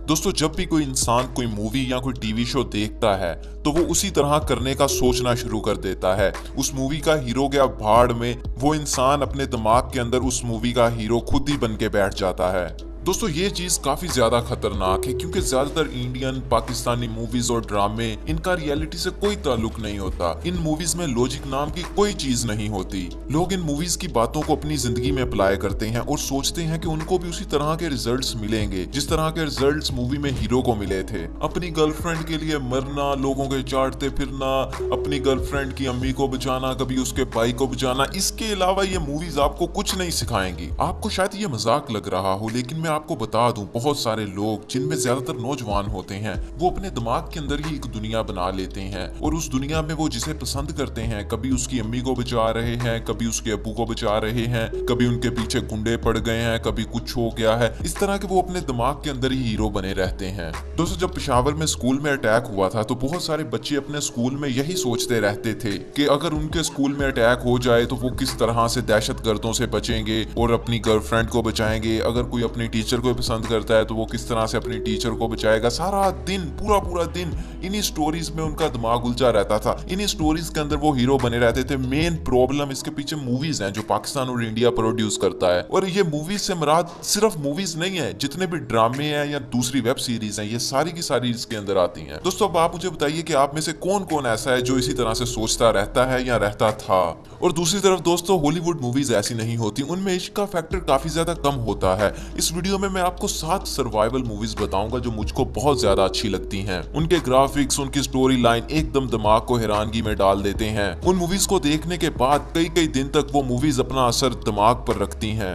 दोस्तों, जब भी कोई इंसान कोई मूवी या कोई टीवी शो देखता है तो वो उसी तरह करने का सोचना शुरू कर देता है। उस मूवी का हीरो गया भाड़ में, वो इंसान अपने दिमाग के अंदर उस मूवी का हीरो खुद ही बन के बैठ जाता है। दोस्तों, ये चीज काफी ज्यादा खतरनाक है क्योंकि ज्यादातर इंडियन पाकिस्तानी मूवीज और ड्रामे, इनका रियलिटी से कोई ताल्लुक नहीं होता। इन मूवीज में लॉजिक नाम की कोई चीज नहीं होती। लोग इन मूवीज की बातों को अपनी जिंदगी में अप्लाई करते हैं और सोचते हैं कि उनको भी उसी तरह के रिजल्ट्स मिलेंगे जिस तरह के रिजल्ट्स मूवी में हीरो को मिले थे। अपनी गर्लफ्रेंड के लिए मरना, लोगों के चाटते फिरना, अपनी गर्लफ्रेंड की अम्मी को बचाना, कभी उसके भाई को बचाना, इसके अलावा ये मूवीज आपको कुछ नहीं सिखाएंगी। आपको शायद ये मजाक लग रहा हो, लेकिन मैं आपको बता दूं, बहुत सारे लोग जिनमें ज्यादातर नौजवान होते हैं, वो अपने दिमाग के अंदर ही एक दुनिया बना लेते हैं और उस दुनिया में वो जिसे पसंद करते हैं, कभी उसकी अम्मी को बचा रहे हैं, कभी उसके अब्बू को बचा रहे हैं, कभी उनके पीछे गुंडे पड़ गए हैं, कभी कुछ हो गया है। इस तरह के वो अपने दिमाग के अंदर ही हीरो बने रहते हैं। दोस्तों, जब पेशावर में स्कूल में अटैक हुआ था तो बहुत सारे बच्चे अपने स्कूल में यही सोचते रहते थे कि अगर उनके स्कूल में अटैक हो जाए तो वो किस तरह से दहशतगर्दों से बचेंगे और अपनी गर्लफ्रेंड को बचाएंगे। अगर कोई अपनी टीचर को पसंद करता है तो वो किस तरह से अपनी टीचर को बचाएगा। सारा दिन, पूरा दिन इन्हीं स्टोरीज में उनका दिमाग उलझा रहता था। इन्हीं स्टोरीज के अंदर वो हीरो बने रहते थे। मेन प्रॉब्लम इसके पीछे मूवीज हैं जो पाकिस्तान और इंडिया प्रोड्यूस करता है। और ये मूवीज से मुराद सिर्फ मूवीज नहीं है, जितने भी ड्रामे हैं या दूसरी वेब सीरीज हैं, ये सारी की सारी इसके अंदर आती हैं। दोस्तों, अब आप मुझे बताइए कि आप में से कौन कौन ऐसा है जो इसी तरह से सोचता रहता है या रहता था। और दूसरी तरफ दोस्तों, हॉलीवुड मूवीज ऐसी नहीं होती, उनमें इश्क का फैक्टर काफी ज्यादा कम होता है। इस वीडियो में मैं आपको 7 सर्वाइवल मूवीज बताऊंगा जो मुझको बहुत ज्यादा अच्छी लगती हैं। उनके ग्राफिक्स, उनकी स्टोरी लाइन एकदम दिमाग को हैरानगी में डाल देते हैं। उन मूवीज को देखने के बाद कई दिन तक वो मूवीज अपना असर दिमाग पर रखती हैं।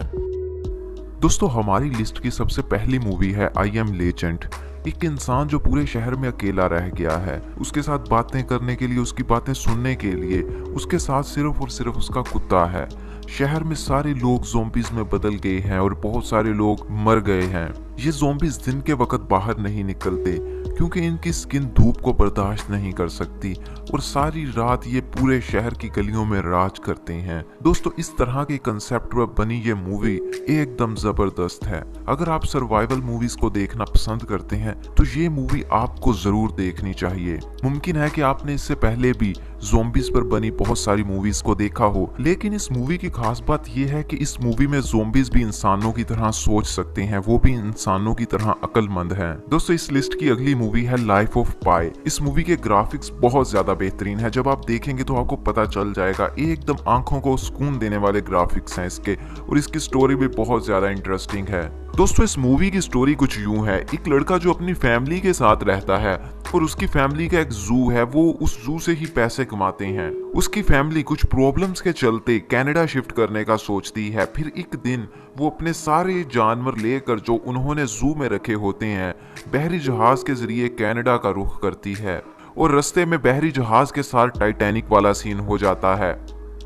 दोस्तों, हमारी लिस्ट की सबसे पहली मूवी है आई एम लेजेंड। एक इंसान जो पूरे शहर में अकेला रह गया है, उसके साथ बातें करने के लिए, उसकी बातें सुनने के लिए उसके साथ सिर्फ और सिर्फ उसका कुत्ता है। शहर में सारे लोग ज़ॉम्बीज़ में बदल गए हैं और बहुत सारे लोग मर गए हैं। ये ज़ॉम्बीज़ दिन के वक्त बाहर नहीं निकलते क्योंकि इनकी स्किन धूप को बर्दाश्त नहीं कर सकती और सारी रात ये पूरे शहर की गलियों में राज करते हैं। दोस्तों, इस तरह के कंसेप्ट पर बनी ये मूवी एकदम जबरदस्त है। अगर आप सर्वाइवल मूवीज को देखना पसंद करते हैं तो ये मूवी आपको जरूर देखनी चाहिए। मुमकिन है कि आपने इससे पहले भी ज़ॉम्बीज़ पर बनी बहुत सारी मूवीज को देखा हो, लेकिन इस मूवी की खास बात यह है कि इस मूवी में ज़ॉम्बीज़ भी इंसानों की तरह सोच सकते हैं, वो भी इंसानों की तरह अक्लमंद हैं। दोस्तों, इस लिस्ट की अगली मूवी है लाइफ ऑफ पाई। इस मूवी के ग्राफिक्स बहुत ज्यादा बेहतरीन है। जब आप देखेंगे तो आपको पता चल जाएगा, एकदम आंखों को सुकून देने वाले ग्राफिक्स हैं इसके, और इसकी स्टोरी भी बहुत ज्यादा इंटरेस्टिंग है। दोस्तों, इस मूवी की स्टोरी कुछ यूं है। एक लड़का जो अपनी फैमिली के साथ रहता है और उसकी फैमिली का एक जू है, वो उस जू से ही पैसे कमाते हैं। उसकी फैमिली कुछ प्रॉब्लम्स के चलते कनाडा शिफ्ट करने का सोचती है। फिर एक दिन वो अपने सारे जानवर लेकर जो उन्होंने जू में रखे होते हैं, बहरी जहाज के जरिए कनाडा का रुख करती है और रास्ते में बहरी जहाज के साथ टाइटैनिक वाला सीन हो जाता है।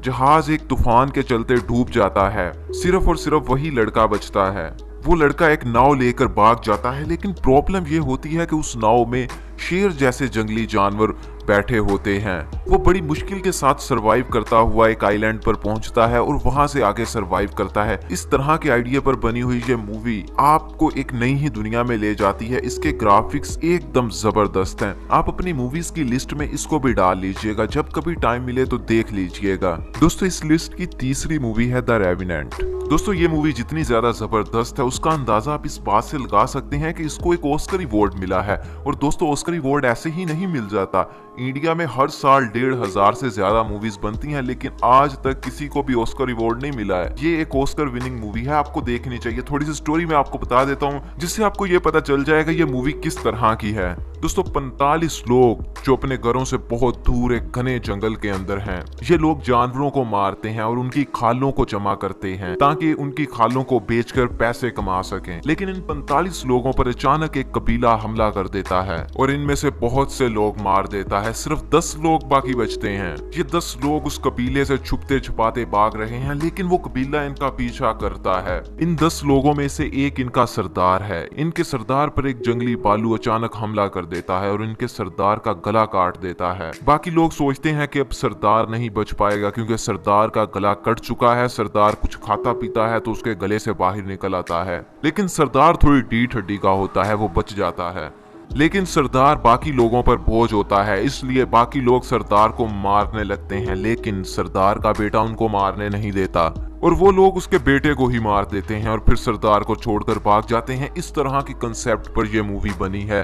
जहाज एक तूफान के चलते डूब जाता है। सिर्फ और सिर्फ वही लड़का बचता है। वो लड़का एक नाव लेकर भाग जाता है, लेकिन प्रॉब्लम ये होती है कि उस नाव में शेर जैसे जंगली जानवर बैठे होते हैं। वो बड़ी मुश्किल के साथ सरवाइव करता हुआ एक आइलैंड पर पहुंचता है और वहां से आगे सरवाइव करता है। इस तरह के आइडिया पर बनी हुई ये मूवी आपको एक नई ही दुनिया में ले जाती है। इसके ग्राफिक्स एकदम जबरदस्त हैं। आप अपनी मूवीज की लिस्ट में इसको भी डाल लीजिएगा, जब कभी टाइम मिले तो देख लीजिएगा। दोस्तों, इस लिस्ट की तीसरी मूवी है द रेवेनेंट। दोस्तों, ये मूवी जितनी ज्यादा जबरदस्त है उसका अंदाजा आप इस बात से लगा सकते हैं कि इसको एक ऑस्कर अवार्ड मिला है। और दोस्तों, ऑस्कर अवार्ड ऐसे ही नहीं मिल जाता। इंडिया में हर साल 1500 से ज्यादा मूवीज बनती हैं, लेकिन आज तक किसी को भी ऑस्कर अवार्ड नहीं मिला है। ये एक ऑस्कर विनिंग मूवी है, आपको देखनी चाहिए। थोड़ी सी स्टोरी मैं आपको बता देता हूँ जिससे आपको ये पता चल जाएगा ये मूवी किस तरह की है। दोस्तों, 45 लोग जो अपने घरों से बहुत दूर एक घने जंगल के अंदर हैं, ये लोग जानवरों को मारते हैं और उनकी खालों को जमा करते हैं ताकि उनकी खालों को बेचकर पैसे कमा सकें। लेकिन इन 45 लोगों पर अचानक एक कबीला हमला कर देता है और इनमें से बहुत से लोग मार देता है। सिर्फ 10 लोग बाकी बचते हैं। ये 10 लोग उस कबीले से छुपते छुपाते भाग रहे हैं, लेकिन वो कबीला इनका पीछा करता है। इन 10 लोगों में से एक इनका सरदार है। इनके सरदार पर एक जंगली भालू अचानक हमला कर देता है और इनके सरदार का गला काट देता है। बाकी लोग सोचते हैं कि अब सरदार नहीं बच पाएगा क्योंकि सरदार का गला कट चुका है। सरदार कुछ खाता पीता है तो उसके गले से बाहर निकल आता है, लेकिन सरदार थोड़ी ढीठ हड्डी का होता है, वो बच जाता है। लेकिन सरदार बाकी लोगों पर बोझ होता है, इसलिए बाकी लोग सरदार को मारने लगते हैं, लेकिन सरदार का बेटा उनको मारने नहीं देता और वो लोग उसके बेटे को ही मार देते हैं और फिर सरदार को छोड़कर भाग जाते हैं। इस तरह की कंसेप्ट पर यह मूवी बनी है।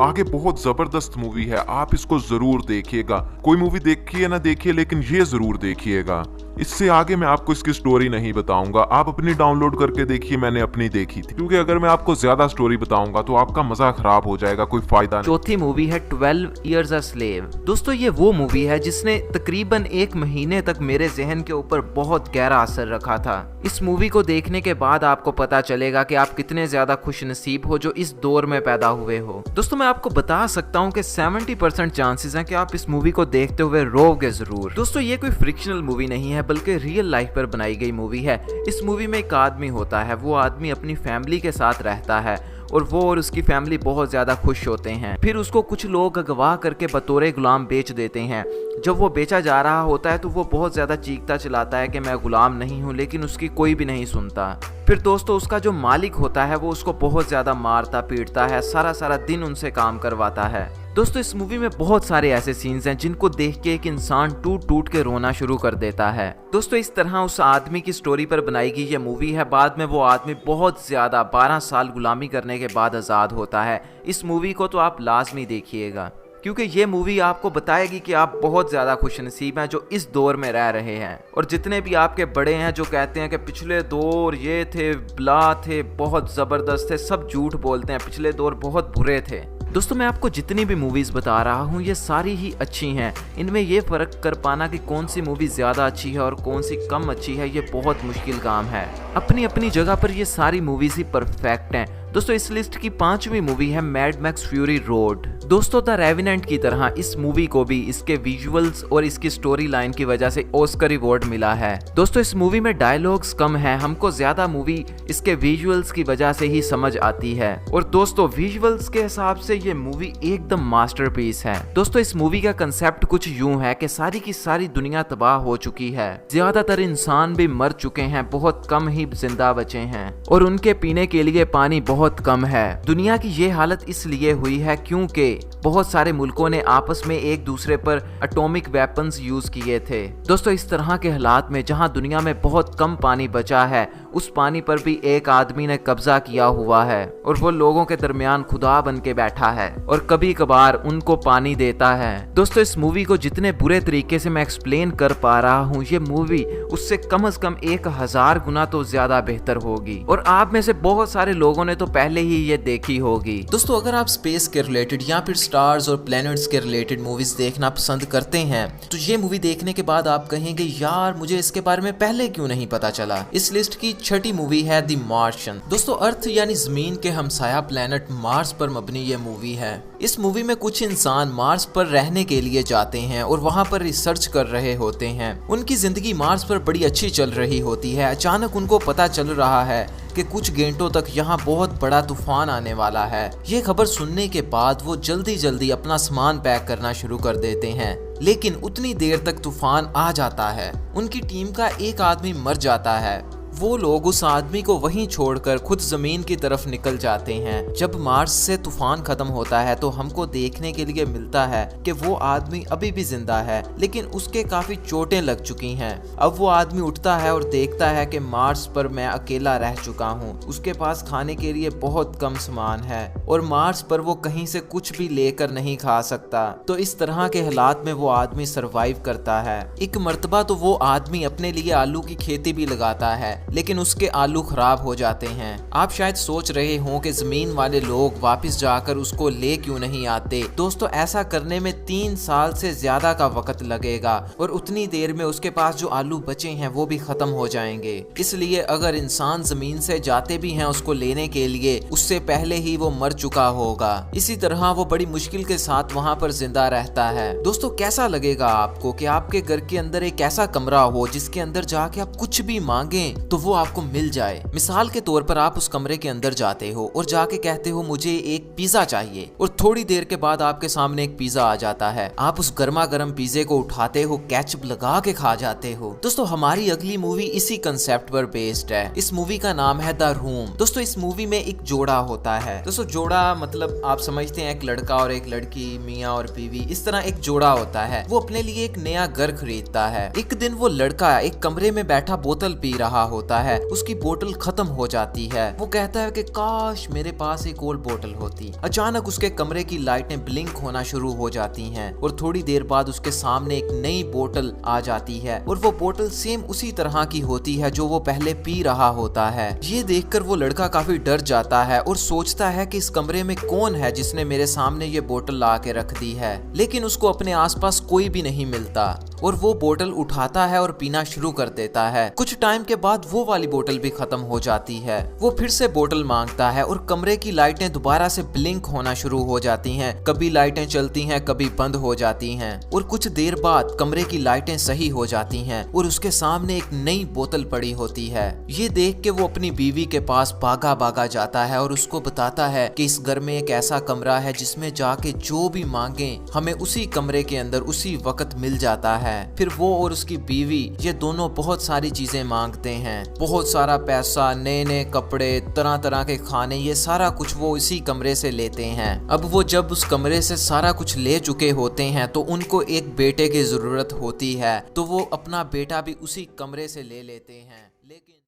आगे बहुत जबरदस्त मूवी है, आप इसको जरूर देखिएगा। कोई मूवी देखिए ना देखिए, लेकिन ये जरूर देखिएगा। इससे आगे मैं आपको इसकी स्टोरी नहीं बताऊंगा, आप अपनी डाउनलोड करके देखिए, मैंने अपनी देखी थी, क्योंकि अगर मैं आपको ज्यादा स्टोरी बताऊंगा तो आपका मजा खराब हो जाएगा, कोई फायदा नहीं। चौथी मूवी है 12 Years a Slave। दोस्तों ये वो मूवी है जिसने तकरीबन 1 महीने तक मेरे जहन के ऊपर बहुत गहरा असर रखा था। इस मूवी को देखने के बाद आपको पता चलेगा कि आप कितने ज्यादा खुश नसीब हो जो इस दौर में पैदा हुए हो। दोस्तों मैं आपको बता सकता हूँ कि 70% चांसेस हैं कि आप इस मूवी को देखते हुए रोओगे जरूर। दोस्तों ये कोई फ्रिक्शनल मूवी नहीं है, बल्कि रियल लाइफ पर बनाई गई मूवी है। इस मूवी में एक आदमी होता है, वो आदमी अपनी फैमिली के साथ रहता है और वो और उसकी फैमिली बहुत ज्यादा खुश होते हैं। फिर उसको कुछ लोग अगवा करके बतौर गुलाम बेच देते हैं। जब वो बेचा जा रहा होता है तो वो बहुत ज्यादा चीखता चिल्लाता है कि मैं गुलाम नहीं हूँ, लेकिन उसकी कोई भी नहीं सुनता। फिर दोस्तों उसका जो मालिक होता है वो उसको बहुत ज्यादा मारता पीटता है, सारा दिन उनसे काम करवाता है। दोस्तों इस मूवी में बहुत सारे ऐसे सीन्स हैं जिनको देख के एक इंसान टूट टूट के रोना शुरू कर देता है। दोस्तों इस तरह उस आदमी की स्टोरी पर बनाई गई ये मूवी है। बाद में वो आदमी बहुत ज्यादा 12 साल गुलामी करने के बाद आजाद होता है। इस मूवी को तो आप लाजमी देखिएगा, क्योंकि ये मूवी आपको बताएगी कि आप बहुत ज़्यादा खुशनसीब हैं जो इस दौर में रह रहे हैं। और जितने भी आपके बड़े हैं जो कहते हैं कि पिछले दौर ये थे, ब्ला थे, बहुत ज़बरदस्त थे, सब झूठ बोलते हैं, पिछले दौर बहुत बुरे थे। दोस्तों मैं आपको जितनी भी मूवीज़ बता रहा हूँ ये सारी ही अच्छी हैं। इनमें ये फ़र्क कर पाना कि कौन सी मूवी ज़्यादा अच्छी है और कौन सी कम अच्छी है, ये बहुत मुश्किल काम है। अपनी अपनी जगह पर ये सारी मूवीज़ ही परफेक्ट हैं। दोस्तों इस लिस्ट की 5वीं मूवी है मैड मैक्स फ्यूरी रोड। दोस्तों द रेवेनेंट की तरह इस मूवी को भी इसके विजुअल्स और इसकी स्टोरी लाइन की वजह से ऑस्कर अवार्ड मिला है। दोस्तों इस मूवी में डायलॉग्स कम है, हमको ज्यादा मूवी इसके विजुअल्स की वजह से ही समझ आती है। और दोस्तों विजुअल्स के हिसाब से ये मूवी एकदम मास्टरपीस है। दोस्तों इस मूवी का कंसेप्ट कुछ यूं है कि सारी की सारी दुनिया तबाह हो चुकी है, ज्यादातर इंसान भी मर चुके हैं, बहुत कम ही जिंदा बचे हैं और उनके पीने के लिए पानी बहुत कम है। दुनिया की ये हालत इसलिए हुई है क्योंकि बहुत सारे मुल्कों ने आपस में एक दूसरे पर एटॉमिक वेपन्स यूज किए थे। दोस्तों इस तरह के हालात में जहां दुनिया में बहुत कम पानी बचा है, उस पानी पर भी एक आदमी ने कब्जा किया हुआ है और वो लोगों के दरमियान खुदा बन के बैठा है और कभी कभार उनको पानी देता है। दोस्तों इस मूवी को जितने बुरे तरीके से मैं एक्सप्लेन कर पा रहा हूँ, ये मूवी उससे कम से कम 1000 गुना तो ज्यादा बेहतर होगी और आप में से बहुत सारे लोगों ने तो पहले ही ये देखी होगी। दोस्तों अगर आप स्पेस के रिलेटेड या फिर स्टार्स और प्लैनेट्स के रिलेटेड मूवीज देखना पसंद करते हैं तो ये मूवी देखने के बाद आप कहेंगे यार मुझे इसके बारे में पहले क्यों नहीं पता चला। इस लिस्ट की 6ठी मूवी है द मार्शियन। दोस्तों अर्थ यानी जमीन के हमसाया प्लैनेट मार्स पर मबनी ये मूवी है। इस मूवी में कुछ इंसान मार्स पर रहने के लिए जाते हैं और वहां पर रिसर्च कर रहे होते हैं। उनकी जिंदगी मार्स पर बड़ी अच्छी चल रही होती है। अचानक उनको पता चल रहा है कि कुछ घंटों तक यहाँ बहुत बड़ा तूफान आने वाला है। ये खबर सुनने के बाद वो जल्दी जल्दी अपना सामान पैक करना शुरू कर देते हैं, लेकिन उतनी देर तक तूफान आ जाता है। उनकी टीम का एक आदमी मर जाता है। वो लोग उस आदमी को वहीं छोड़कर खुद जमीन की तरफ निकल जाते हैं। जब मार्स से तूफान खत्म होता है तो हमको देखने के लिए मिलता है कि वो आदमी अभी भी जिंदा है, लेकिन उसके काफी चोटें लग चुकी हैं। अब वो आदमी उठता है और देखता है कि मार्स पर मैं अकेला रह चुका हूँ। उसके पास खाने के लिए बहुत कम सामान है और मार्स पर वो कहीं से कुछ भी लेकर नहीं खा सकता। तो इस तरह के हालात में वो आदमी सरवाइव करता है। एक मर्तबा तो वो आदमी अपने लिए आलू की खेती भी लगाता है, लेकिन उसके आलू खराब हो जाते हैं। आप शायद सोच रहे हो कि जमीन वाले लोग वापस जाकर उसको ले क्यों नहीं आते। दोस्तों ऐसा करने में 3 साल से ज्यादा का वक्त लगेगा और उतनी देर में उसके पास जो आलू बचे हैं वो भी खत्म हो जाएंगे। इसलिए अगर इंसान जमीन से जाते भी हैं उसको लेने के लिए, उससे पहले ही वो मर चुका होगा। इसी तरह वो बड़ी मुश्किल के साथ वहाँ पर जिंदा रहता है। दोस्तों कैसा लगेगा आपको कि आपके घर के अंदर एक ऐसा कमरा हो जिसके अंदर जाके आप कुछ भी मांगें तो वो आपको मिल जाए। मिसाल के तौर पर आप उस कमरे के अंदर जाते हो और जाके कहते हो मुझे एक पिज्जा चाहिए, और थोड़ी देर के बाद आपके सामने एक पिज्जा आ जाता है। आप उस गर्मा गर्म पिज्जे को उठाते हो, केचप लगा के खा जाते हो। दोस्तों हमारी अगली मूवी इसी कंसेप्ट पर बेस्ड है। इस मूवी का नाम है द रूम। दोस्तों इस मूवी में एक जोड़ा होता है। दोस्तों जोड़ा मतलब आप समझते हैं एक लड़का और एक लड़की, मियाँ और बीवी, इस तरह एक जोड़ा होता है। वो अपने लिए एक नया घर खरीदता है। एक दिन वो लड़का एक कमरे में बैठा बोतल पी रहा होता है। उसकी बोतल खत्म हो जाती है। वो कहता है कि काश मेरे पास एक और बोतल होती। अचानक उसके कमरे की लाइटें ब्लिंक होना शुरू हो जाती हैं और थोड़ी देर बाद उसके सामने एक नई बोतल आ जाती है और वो बोतल सेम उसी तरह की होती है जो वो पहले पी रहा होता है। ये देखकर वो लड़का काफी डर जाता है और सोचता है कि इस कमरे में कौन है जिसने मेरे सामने ये बोतल ला के रख दी है, लेकिन उसको अपने आसपास कोई भी नहीं मिलता और वो बोतल उठाता है और पीना शुरू कर देता है। कुछ टाइम के बाद वो वाली बोतल भी खत्म हो जाती है। वो फिर से बोतल मांगता है और कमरे की लाइटें दोबारा से ब्लिंक होना शुरू हो जाती हैं। कभी लाइटें चलती हैं, कभी बंद हो जाती हैं और कुछ देर बाद कमरे की लाइटें सही हो जाती हैं और उसके सामने एक नई बोतल पड़ी होती है। ये देख के वो अपनी बीवी के पास भागा भागा जाता है और उसको बताता है कि इस घर में एक ऐसा कमरा है जिसमें जाके जो भी मांगे हमें उसी कमरे के अंदर उसी वक्त मिल जाता है। फिर वो और उसकी बीवी ये दोनों बहुत सारी चीजें मांगते हैं, बहुत सारा पैसा, नए नए कपड़े, तरह तरह के खाने, ये सारा कुछ वो इसी कमरे से लेते हैं। अब वो जब उस कमरे से सारा कुछ ले चुके होते हैं तो उनको एक बेटे की जरूरत होती है, तो वो अपना बेटा भी उसी कमरे से ले लेते हैं। लेकिन